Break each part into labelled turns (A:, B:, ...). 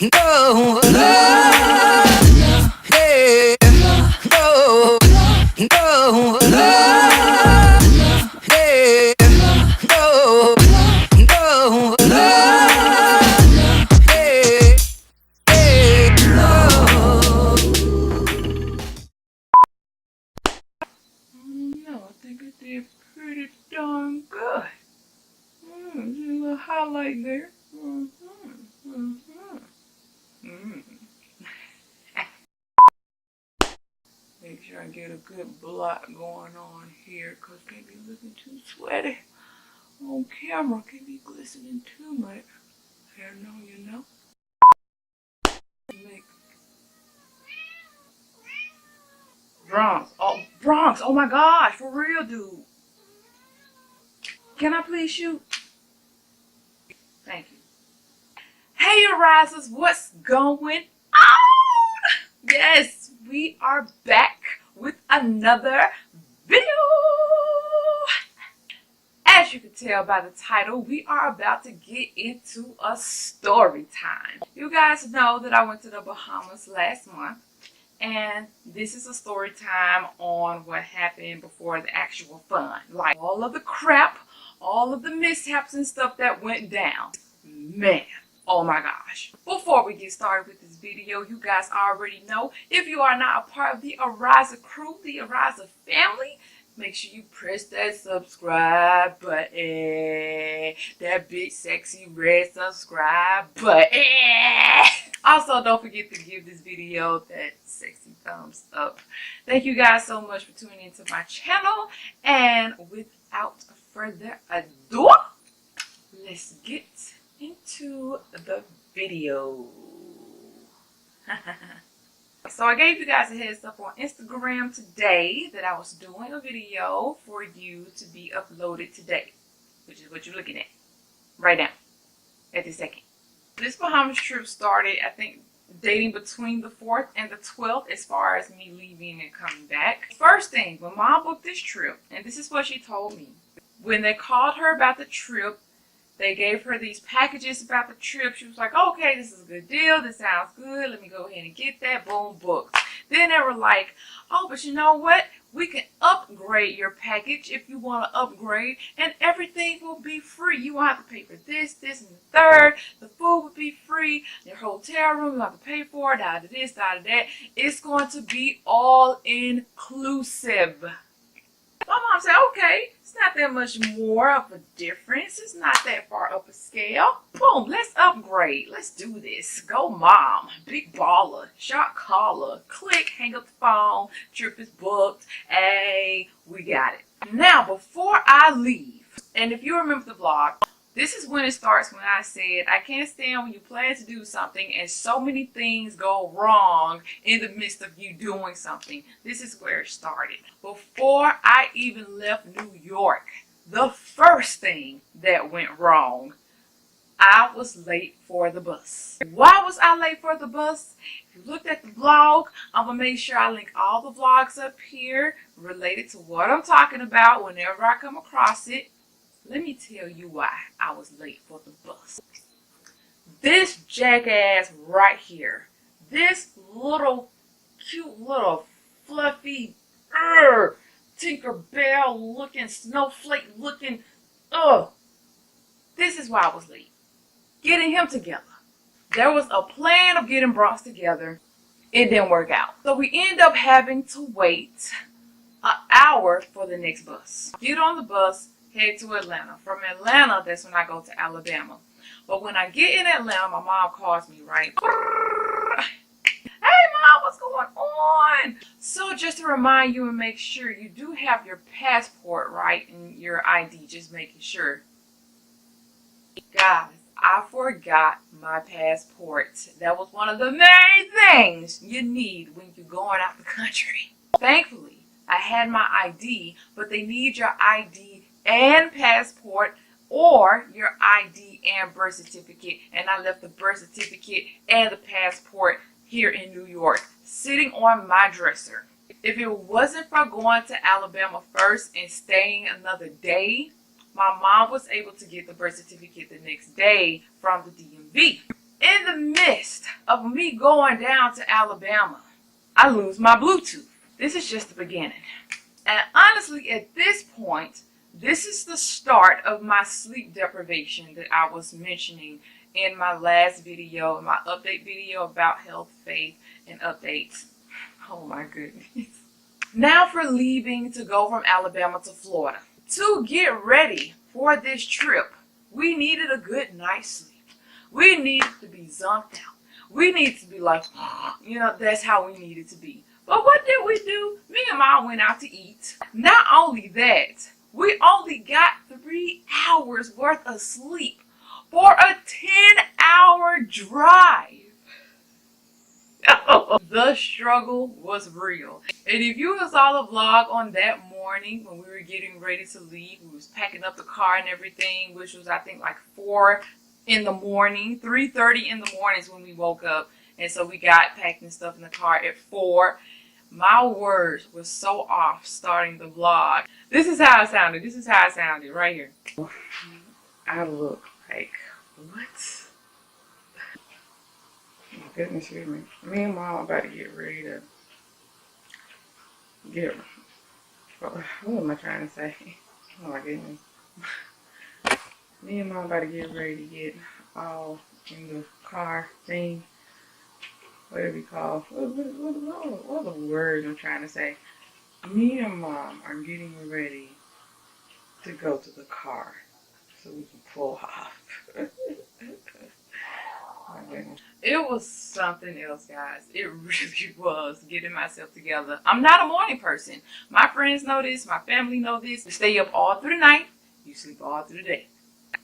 A: No, hey, no, no, hey, no, no, hey, hey, no.
B: No, I think it did pretty darn good. Just a little highlight there. Make sure I get a good blot going on here, because can't be looking too sweaty on camera. Can't be glistening too much. Hair, no, you know. Make Bronx. Oh, Bronx. Oh my gosh, for real, dude. Can I please shoot? Thank you. Hey, you risers, what's going on? Yes, we are back with another video. As you can tell by the title, we are about to get into a story time. You guys know that I went to the Bahamas last month, and this is a story time on what happened before the actual fun. Like all of the crap, all of the mishaps and stuff that went down. Man, oh my gosh. Before we get started with this video, you guys already know, if you are not a part of the Ariza crew, the Ariza family, make sure you press that subscribe button. That big sexy red subscribe button. Also, don't forget to give this video that sexy thumbs up. Thank you guys so much for tuning into my channel. And without further ado, let's get into the video. So I gave you guys a heads up on Instagram today that I was doing a video for you to be uploaded today, which is what you're looking at right now at this second. This Bahamas trip started, I think, dating between the 4th and the 12th as far as me leaving and coming back. First thing, when Mom booked this trip, and this is what she told me, when they called her about the trip, they gave her these packages about the trip. She was like, okay, this is a good deal. This sounds good. Let me go ahead and get that. Boom, booked. Then they were like, oh, but you know what? We can upgrade your package if you want to upgrade, and everything will be free. You won't have to pay for this, and the third. The food will be free. Your hotel room, you have to pay for it. Out of this, out of that. It's going to be all inclusive. My mom said, okay, it's not that much more of a difference. It's not that far up a scale. Boom, let's upgrade. Let's do this. Go mom. Big baller. Shot caller. Click, hang up the phone. Trip is booked. Hey, we got it. Now, before I leave, and if you remember the vlog, this is when it starts, when I said, I can't stand when you plan to do something and so many things go wrong in the midst of you doing something. This is where it started. Before I even left New York, the first thing that went wrong, I was late for the bus. Why was I late for the bus? If you looked at the vlog, I'm going to make sure I link all the vlogs up here related to what I'm talking about whenever I come across it. Let me tell you why I was late for the bus. This jackass right here, this little cute little fluffy Tinkerbell looking, snowflake looking, this is why I was late. Getting him together. There was a plan of getting Bronx together. It didn't work out. So we end up having to wait an hour for the next bus. Get on the bus, head to Atlanta. From Atlanta, that's when I go to Alabama. But when I get in Atlanta, my mom calls me, right? Hey mom, what's going on? So just to remind you and make sure you do have your passport, right? And your ID, just making sure. Guys, I forgot my passport. That was one of the main things you need when you're going out the country. Thankfully, I had my ID, but they need your ID and passport, or your ID and birth certificate, and I left the birth certificate and the passport here in New York, sitting on my dresser. If it wasn't for going to Alabama first and staying another day, my mom was able to get the birth certificate the next day from the DMV. In the midst of me going down to Alabama, I lose my Bluetooth. This is just the beginning. And honestly, at this point, this is the start of my sleep deprivation that I was mentioning in my last video, my update video about health, faith, and updates. Oh my goodness. Now for leaving to go from Alabama to Florida. To get ready for this trip, we needed a good night's sleep. We needed to be zonked out. We needed to be like, you know, that's how we needed to be. But what did we do? Me and Mom went out to eat. Not only that, we only got 3 hours worth of sleep for a 10-hour drive. The struggle was real. And if you saw the vlog on that morning when we were getting ready to leave, we was packing up the car and everything, which was I think like 4 in the morning, 3:30 in the mornings when we woke up. And so we got packed and stuff in the car at 4. My words were so off starting the vlog. This is how it sounded. This is how it sounded right here. I look like, what? Oh my goodness, excuse me. Me and Mom about to get ready to get, what am I trying to say? Oh my goodness. Me and Mom about to get ready to get all in the car thing. What do we call? What are the words I'm trying to say? Me and Mom are getting ready to go to the car so we can pull off. My goodness. It was something else, guys. It really was getting myself together. I'm not a morning person. My friends know this. My family know this. You stay up all through the night. You sleep all through the day.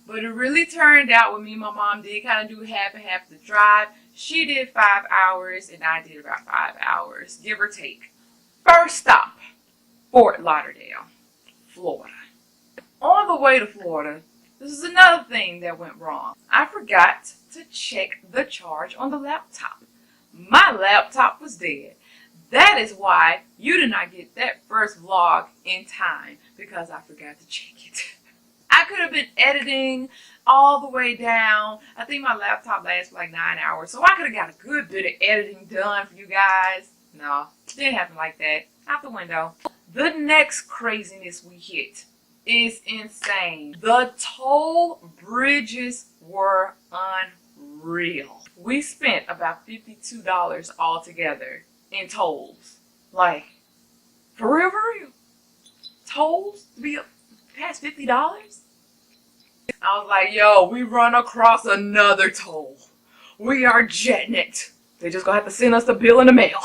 B: But it really turned out when me and my mom did kind of do half and half the drive. She did 5 hours and I did about 5 hours, give or take. First stop, Fort Lauderdale, Florida. On the way to Florida, this is another thing that went wrong. I forgot to check the charge on the laptop. My laptop was dead. That is why you did not get that first vlog in time, because I forgot to check it. I could have been editing all the way down. I think my laptop lasts for like 9 hours, so I could have got a good bit of editing done for you guys. No, didn't happen like that. Out the window. The next craziness we hit is insane. The toll bridges were unreal. We spent about $52 altogether in tolls. Like, for real, for real. Tolls to be past $50? I was like, yo, we run across another toll. We are jetting it. They just gonna have to send us the bill in the mail.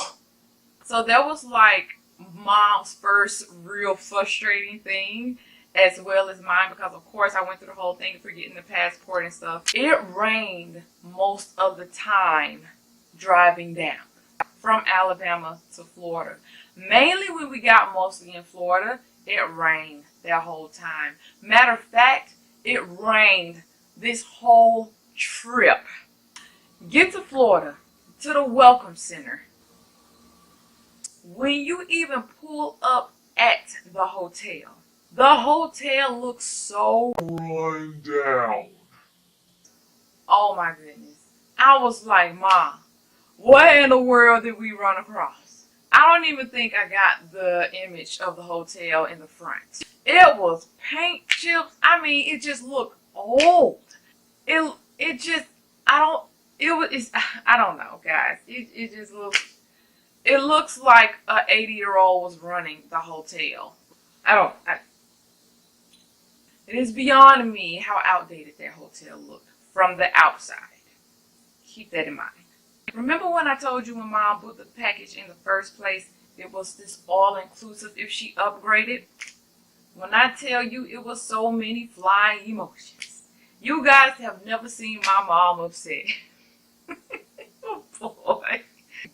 B: So that was like Mom's first real frustrating thing, as well as mine, because of course I went through the whole thing forgetting the passport and stuff. It rained most of the time driving down from Alabama to Florida. Mainly when we got mostly in Florida, it rained that whole time. Matter of fact, it rained this whole trip. Get to Florida, to the Welcome Center. When you even pull up at the hotel looks so run down. Oh my goodness. I was like, Mom, what in the world did we run across? I don't even think I got the image of the hotel in the front. It was paint chips. I mean, it just looked old. I don't know, guys. It just looks, it looks like an 80-year-old was running the hotel. It is beyond me how outdated that hotel looked from the outside. Keep that in mind. Remember when I told you when Mom booked the package in the first place, it was this all-inclusive if she upgraded? When I tell you it was so many flying emotions. You guys have never seen my mom upset.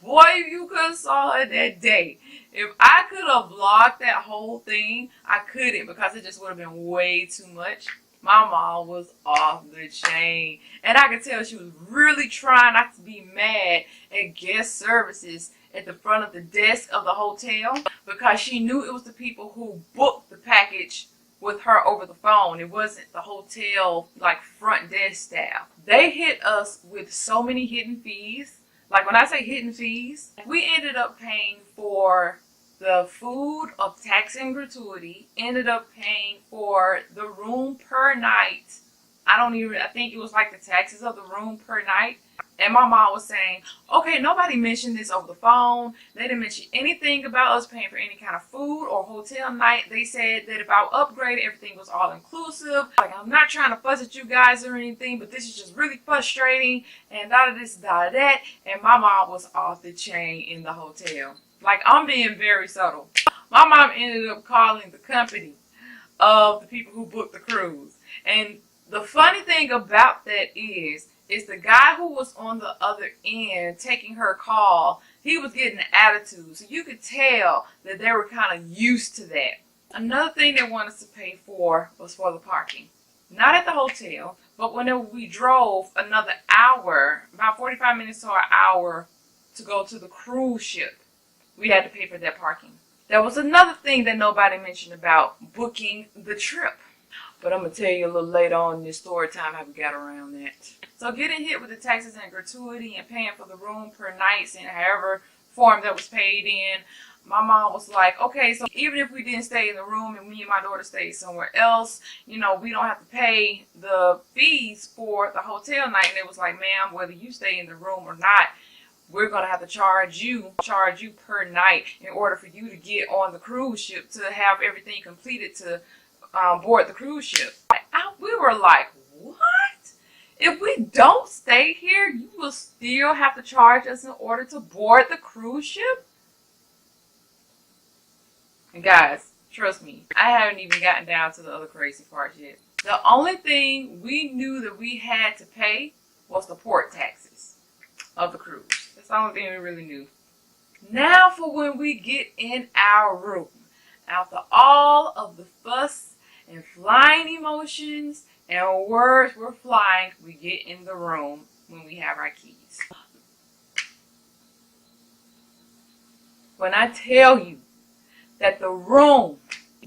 B: Boy, if you could have saw her that day. If I could have vlogged that whole thing, I couldn't, because it just would have been way too much. My mom was off the chain. And I could tell she was really trying not to be mad at guest services at the front of the desk of the hotel, because she knew it was the people who booked the package with her over the phone. It wasn't the hotel like front desk staff. They hit us with so many hidden fees. Like when I say hidden fees, we ended up paying for the food of tax and gratuity, ended up paying for the room per night. I think it was like the taxes of the room per night. And my mom was saying, okay, nobody mentioned this over the phone. They didn't mention anything about us paying for any kind of food or hotel night. They said that if I upgraded, everything was all inclusive. Like, I'm not trying to fuss at you guys or anything, but this is just really frustrating. And da this, da that. And my mom was off the chain in the hotel. Like, I'm being very subtle. My mom ended up calling the company of the people who booked the cruise. And the funny thing about that is the guy who was on the other end taking her call, he was getting an attitude. So you could tell that they were kind of used to that. Another thing they wanted us to pay for was for the parking. Not at the hotel, but whenever we drove another hour, about 45 minutes to an hour to go to the cruise ship, we had to pay for that parking. There was another thing that nobody mentioned about booking the trip. But I'm going to tell you a little later on in this story time how we got around that. So getting hit with the taxes and gratuity and paying for the room per night and however form that was paid in, my mom was like, okay, so even if we didn't stay in the room and me and my daughter stayed somewhere else, you know, we don't have to pay the fees for the hotel night. And it was like, ma'am, whether you stay in the room or not, we're going to have to charge you per night in order for you to get on the cruise ship to have everything completed to board the cruise ship. We were like, what? If we don't stay here, you will still have to charge us in order to board the cruise ship? And guys, trust me, I haven't even gotten down to the other crazy parts yet. The only thing we knew that we had to pay was the port taxes of the cruise. That's the only thing we really knew. Now for when we get in our room. After all of the fuss and flying emotions and words were flying, we get in the room when we have our keys. When I tell you that the room,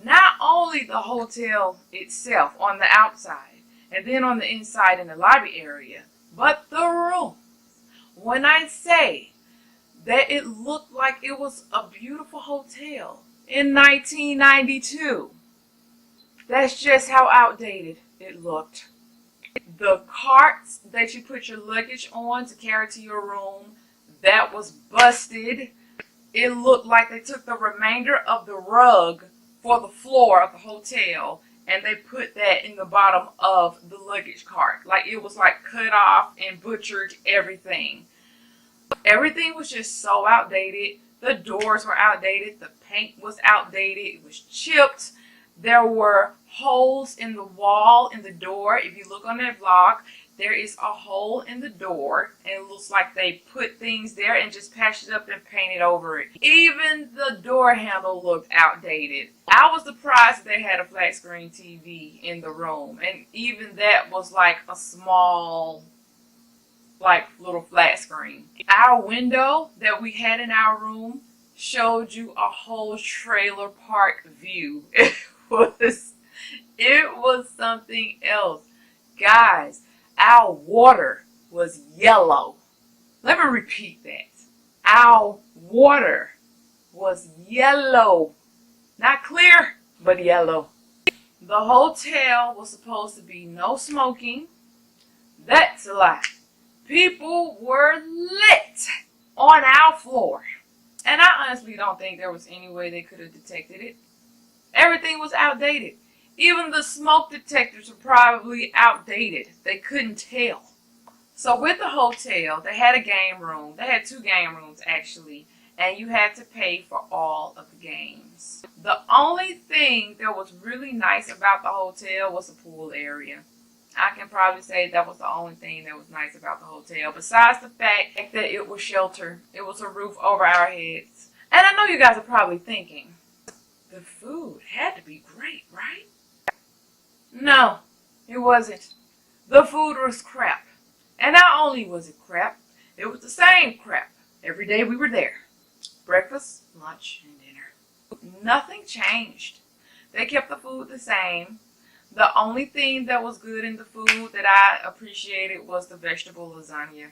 B: not only the hotel itself on the outside and then on the inside in the lobby area, but the room, when I say that it looked like it was a beautiful hotel in 1992, that's just how outdated it looked. The carts that you put your luggage on to carry to your room, that was busted. It looked like they took the remainder of the rug for the floor of the hotel and they put that in the bottom of the luggage cart. Like it was like cut off and butchered everything. Everything was just so outdated. The doors were outdated. The paint was outdated. It was chipped. There were holes in the wall, in the door. If you look on that vlog, there is a hole in the door. And it looks like they put things there and just patched it up and painted over it. Even the door handle looked outdated. I was surprised that they had a flat screen TV in the room. And even that was like a small, like little flat screen. Our window that we had in our room showed you a whole trailer park view. It was something else. Guys, our water was yellow. Let me repeat that. Our water was yellow. Not clear, but yellow. The hotel was supposed to be no smoking. That's a lie. People were lit on our floor. And I honestly don't think there was any way they could have detected it. Everything was outdated. Even the smoke detectors were probably outdated. They couldn't tell. So with the hotel, they had a game room. They had 2 game rooms actually. And you had to pay for all of the games. The only thing that was really nice about the hotel was the pool area. I can probably say that was the only thing that was nice about the hotel. Besides the fact that it was shelter. It was a roof over our heads. And I know you guys are probably thinking, the food had to be great, right? No, it wasn't. The food was crap. And not only was it crap, it was the same crap every day we were there. Breakfast, lunch, and dinner. Nothing changed. They kept the food the same. The only thing that was good in the food that I appreciated was the vegetable lasagna.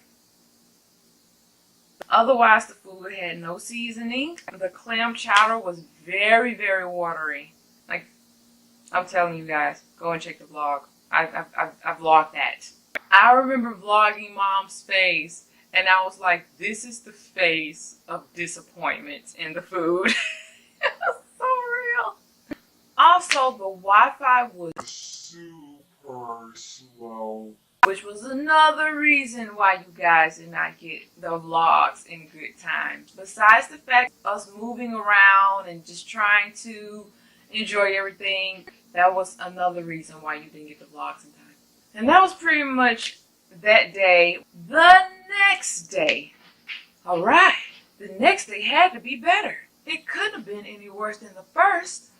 B: Otherwise, the food had no seasoning. The clam chowder was very, very watery. Like, I'm telling you guys, go and check the vlog. I vlogged that. I remember vlogging Mom's face, and I was like, this is the face of disappointment in the food. It was so real. Also, the Wi-Fi was super slow, which was another reason why you guys did not get the vlogs in good time. Besides the fact of us moving around and just trying to enjoy everything, that was another reason why you didn't get the vlogs in time. And that was pretty much that day. The next day, alright, the next day had to be better. It couldn't have been any worse than the first.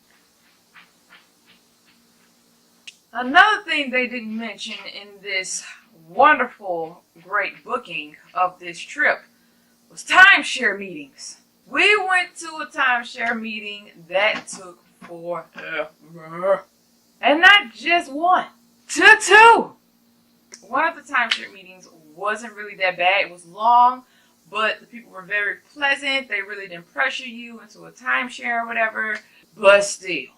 B: Another thing they didn't mention in this wonderful, great booking of this trip was timeshare meetings. We went to a timeshare meeting that took forever. And not just one, two. One of the timeshare meetings wasn't really that bad. It was long, but the people were very pleasant. They really didn't pressure you into a timeshare or whatever. But still,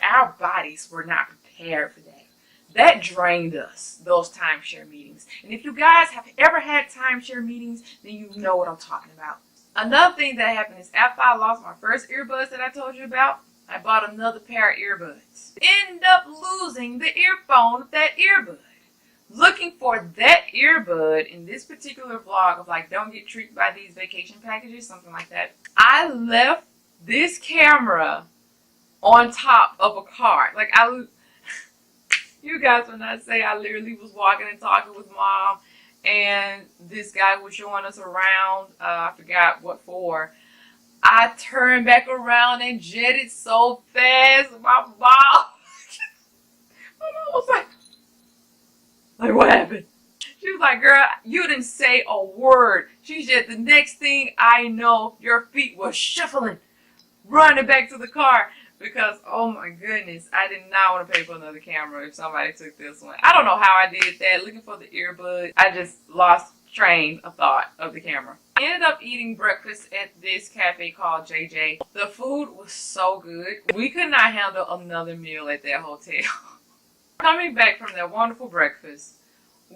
B: our bodies were not prepared for that. That drained us, those timeshare meetings. And if you guys have ever had timeshare meetings, then you know what I'm talking about. Another thing that happened is after I lost my first earbuds that I told you about, I bought another pair of earbuds. End up losing the earphone of that earbud. Looking for that earbud in this particular vlog of like, don't get tricked by these vacation packages, something like that. I left this camera on top of a car. Like, you guys will not say I literally was walking and talking with Mom, and this guy was showing us around. I forgot what for. I turned back around and jetted so fast. My mom was like, what happened? She was like, girl, you didn't say a word. She said, the next thing I know, your feet were shuffling, running back to the car. Because, oh my goodness, I did not want to pay for another camera if somebody took this one. I don't know how I did that. Looking for the earbud, I just lost train of thought of the camera. I ended up eating breakfast at this cafe called JJ. The food was so good. We could not handle another meal at that hotel. Coming back from that wonderful breakfast,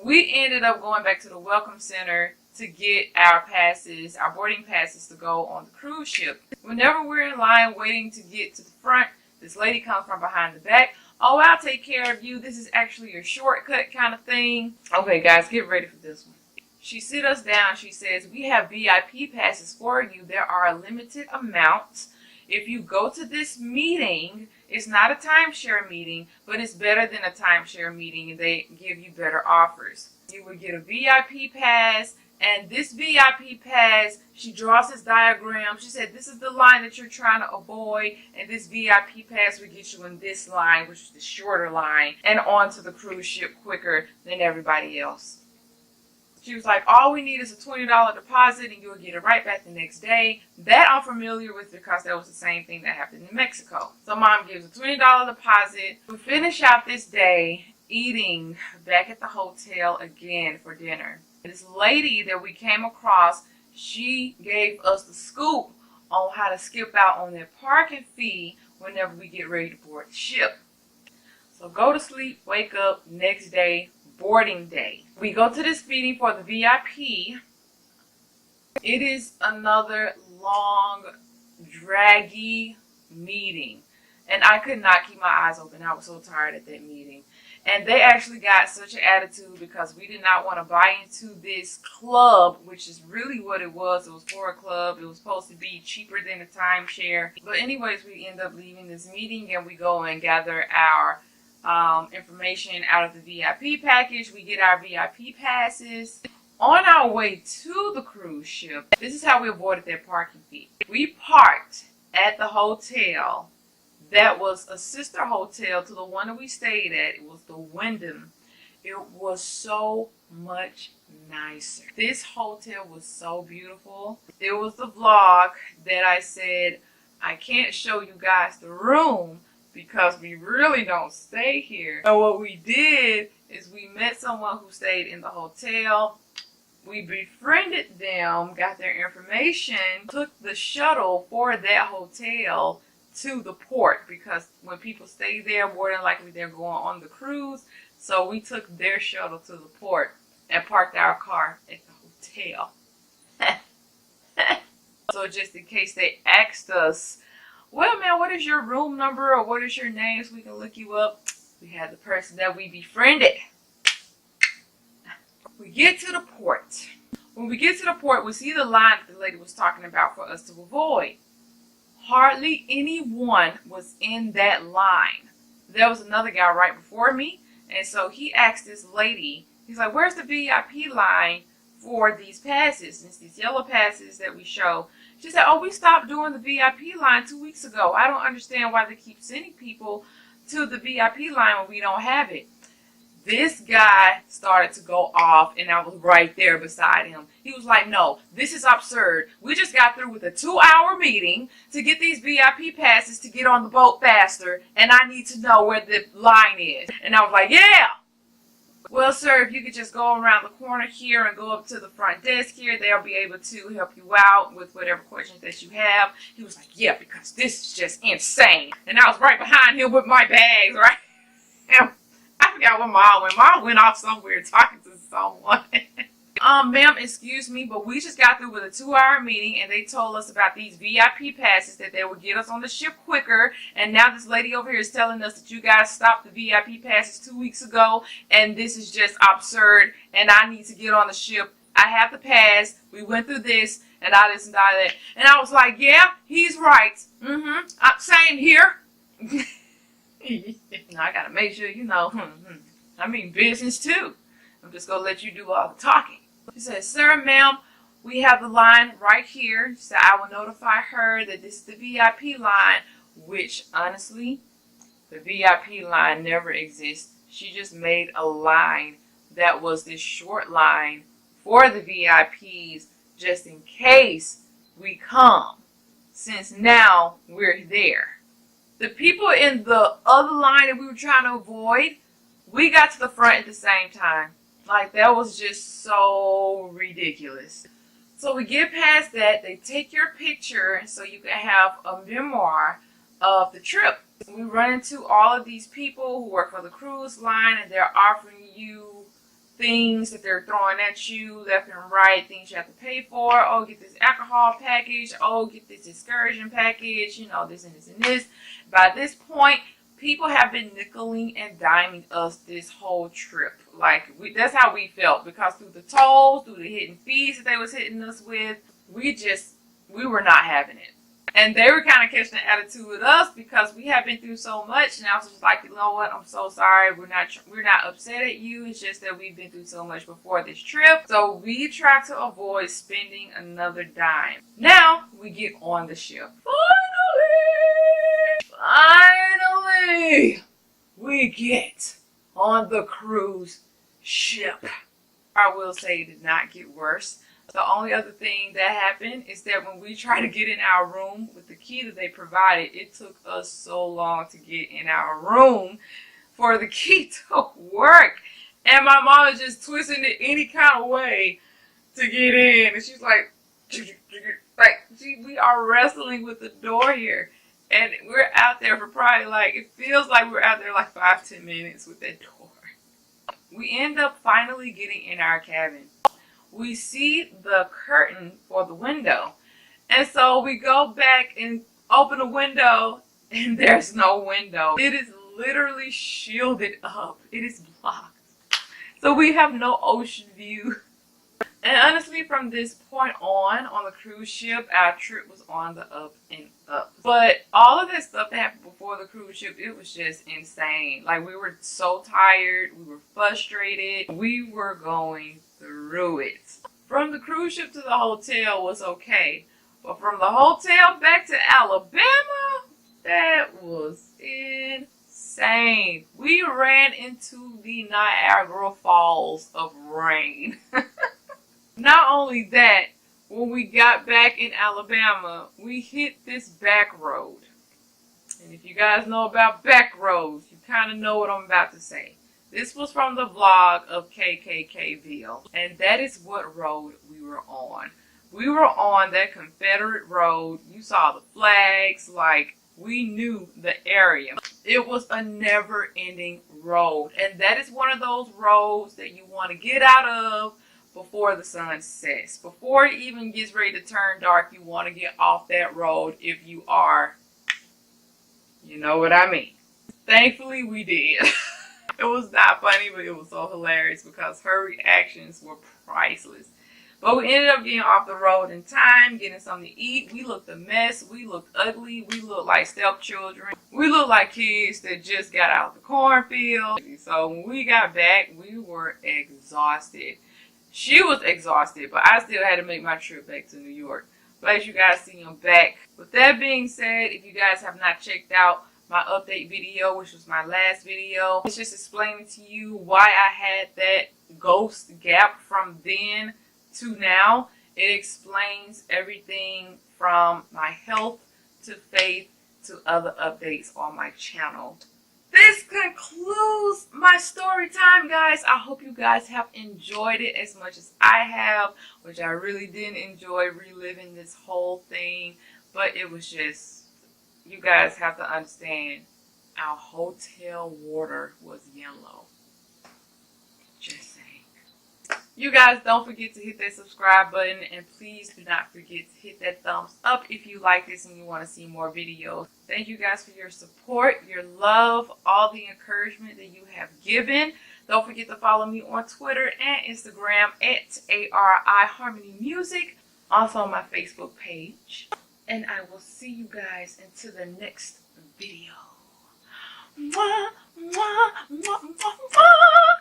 B: we ended up going back to the Welcome Center to get our passes, our boarding passes to go on the cruise ship. Whenever we're in line waiting to get to the front, this lady comes from behind the back. Oh, I'll take care of you. This is actually a shortcut kind of thing. Okay, guys, get ready for this one. She sit us down. She says, we have VIP passes for you. There are a limited amount. If you go to this meeting, it's not a timeshare meeting, but it's better than a timeshare meeting, and they give you better offers. You would get a VIP pass, and this VIP pass, she draws this diagram. She said, this is the line that you're trying to avoid, and this VIP pass will get you in this line, which is the shorter line, and onto the cruise ship quicker than everybody else. She was like, all we need is a $20 deposit, and you'll get it right back the next day. That I'm familiar with because that was the same thing that happened in Mexico. So Mom gives a $20 deposit. We finish out this day eating back at the hotel again for dinner. This lady that we came across, she gave us the scoop on how to skip out on their parking fee whenever we get ready to board the ship. So go to sleep, wake up, next day, boarding day. We go to this meeting for the VIP. It is another long, draggy meeting. And I could not keep my eyes open. I was so tired at that meeting. And they actually got such an attitude because we did not want to buy into this club, which is really what it was. It was for a club. It was supposed to be cheaper than a timeshare. But anyways, we end up leaving this meeting and we go and gather our information out of the VIP package. We get our VIP passes. On our way to the cruise ship, this is how we avoided that parking fee. We parked at the hotel that was a sister hotel to the one that we stayed at. It was the Wyndham. It was so much nicer. This hotel was so beautiful. It was the vlog that I said I can't show you guys the room because we really don't stay here. So what we did is we met someone who stayed in the hotel. We befriended them, got their information, took the shuttle for that hotel to the port, because when people stay there, more than likely they're going on the cruise. So we took their shuttle to the port and parked our car at the hotel. So just in case they asked us, well, man, what is your room number or what is your name so we can look you up, we had the person that we befriended. We get to the port. When we get to the port, we see the line that the lady was talking about for us to avoid. Hardly anyone was in that line. There was another guy right before me, and so he asked this lady, he's like, where's the VIP line for these passes? And it's these yellow passes that we show. She said, oh, we stopped doing the VIP line 2 weeks ago. I don't understand why they keep sending people to the VIP line when we don't have it. This guy started to go off, and I was right there beside him. He was like, no, this is absurd. We just got through with a 2-hour meeting to get these VIP passes to get on the boat faster, and I need to know where the line is. And I was like, yeah. Well, sir, if you could just go around the corner here and go up to the front desk here, they'll be able to help you out with whatever questions that you have. He was like, yeah, because this is just insane. And I was right behind him with my bags, right? And I forgot what mom went. Mom went off somewhere talking to someone. Ma'am, excuse me, but we just got through with a 2-hour meeting, and they told us about these VIP passes that they would get us on the ship quicker. And now this lady over here is telling us that you guys stopped the VIP passes 2 weeks ago, and this is just absurd, and I need to get on the ship. I have the pass. We went through this, and all this and all that. And I was like, yeah, he's right. Same here. Now I gotta make sure, I mean business too. I'm just gonna let you do all the talking. She said, sir, ma'am, we have the line right here. She said, I will notify her that this is the VIP line, which honestly, the VIP line never exists. She just made a line that was this short line for the VIPs just in case we come, since now we're there. The people in the other line that we were trying to avoid, we got to the front at the same time. Like, that was just so ridiculous. So we get past that. They take your picture so you can have a memoir of the trip. We run into all of these people who work for the cruise line, and they're offering you things that they're throwing at you left and right, things you have to pay for. Oh, get this alcohol package. Oh, get this excursion package. This and this and this. By this point, people have been nickeling and diming us this whole trip. Like, that's how we felt, because through the tolls, through the hidden fees that they was hitting us with, we were not having it. And they were kind of catching an attitude with us because we have been through so much. And I was just like, you know what? I'm so sorry. We're not upset at you. It's just that we've been through so much before this trip. So we try to avoid spending another dime. Now we get on the ship. Finally, we get on the cruise ship. I will say it did not get worse. The only other thing that happened is that when we tried to get in our room with the key that they provided, it took us so long to get in our room for the key to work. And my mom was just twisting it any kind of way to get in. And she's like, we are wrestling with the door here. And we're out there for probably it feels like we're out there 5-10 minutes with that door. We end up finally getting in our cabin. We see the curtain for the window. And so we go back and open the window, and there's no window. It is literally shielded up. It is blocked. So we have no ocean view. And honestly, from this point on the cruise ship, our trip was on the up and up. But all of that stuff that happened before the cruise ship, it was just insane. We were so tired. We were frustrated. We were going through it. From the cruise ship to the hotel was okay. But from the hotel back to Alabama, that was insane. We ran into the Niagara Falls of rain. Not only that, when we got back in Alabama, we hit this back road. And if you guys know about back roads, you kind of know what I'm about to say. This was from the vlog of KKKville, and that is what road we were on. We were on that Confederate road. You saw the flags, like we knew the area. It was a never-ending road, and that is one of those roads that you want to get out of before the sun sets. Before it even gets ready to turn dark, you want to get off that road if you are, you know what I mean. Thankfully, we did. It was not funny, but it was so hilarious because her reactions were priceless. But we ended up getting off the road in time, getting something to eat. We looked a mess. We looked ugly. We looked like stepchildren. We looked like kids that just got out of the cornfield. So when we got back, we were exhausted. She was exhausted, but I still had to make my trip back to New York. But as you guys see, I'm back. With that being said, if you guys have not checked out my update video, which was my last video, it's just explaining to you why I had that ghost gap from then to now. It explains everything from my health to faith to other updates on my channel. This concludes my story time, guys. I hope you guys have enjoyed it as much as I have, which I really did enjoy reliving this whole thing. But it was just, you guys have to understand, our hotel water was yellow. Just saying. You guys don't forget to hit that subscribe button, and please do not forget to hit that thumbs up if you like this and you want to see more videos. Thank you guys for your support, your love, all the encouragement that you have given. Don't forget to follow me on Twitter and Instagram at Ariharmonymusic. Also on my Facebook page. And I will see you guys until the next video. Mwah, mwah, mwah, mwah, mwah.